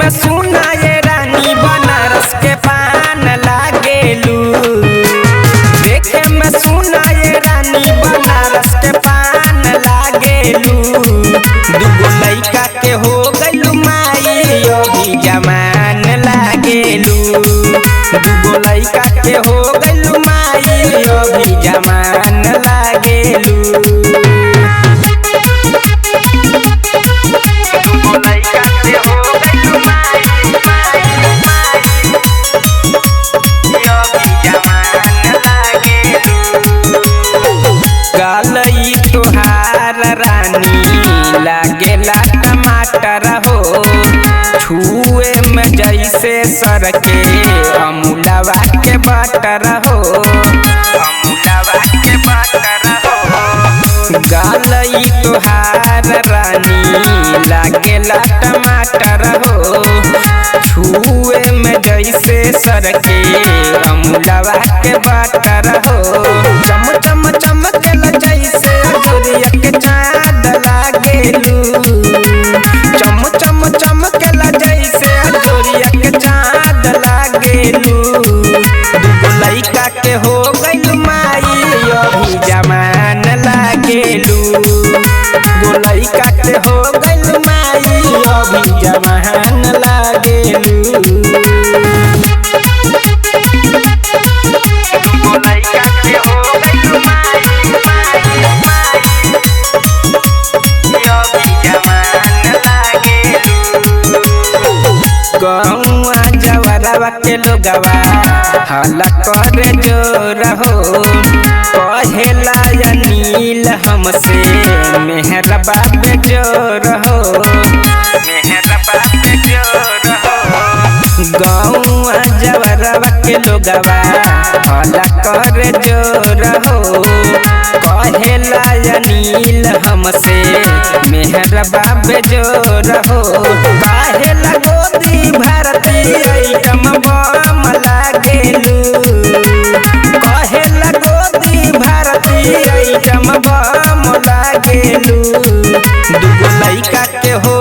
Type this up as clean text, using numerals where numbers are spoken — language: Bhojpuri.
में सुना ये रानी बनारस के पान लागेलू। देखे में सुना ये रानी बनारस के पान लागेलू। दुगो लइका के हो गइलू माई अभी जमान लागेलू। दुगो लइका के हो गइलू माई अभी जमान लागेलू। गलई तोहार रानी लागेला टमाटर हो। छुए में जैसे सर के अमूलवा के बटर हो। अमूलवा के बटर हो। गलई तोहार रानी लागेला टमाटर हो। छुए में जैसे सर के अमूलवा के बटर हो। चम चम चमकेला जैसे सूर्य के चाँद लागेलू। चम चम चमकेला जैसे सूर्य के चाँद लागेलू। दुगो लइका के हो गइलू माई अभी जमान लागेलू। दुगो लइका के हो गइलू माई अभी जमान लागेलू। गौआ जवरवा के लोगवा हला करे जोर हो। कहेला अनिल हमसे मेहरबा पे जोर हो। मेहरबा पे जोर हो। गौआ जवरवा के लोगवा हला करे जोर हो। कहेला अनिल हमसे मेहरबा पे जोर हो। काहेला गोदी भारती आइटम बम लागेलू। कहेला गोदी भारती आइटम बम लागेलू। दुगो लइका के हो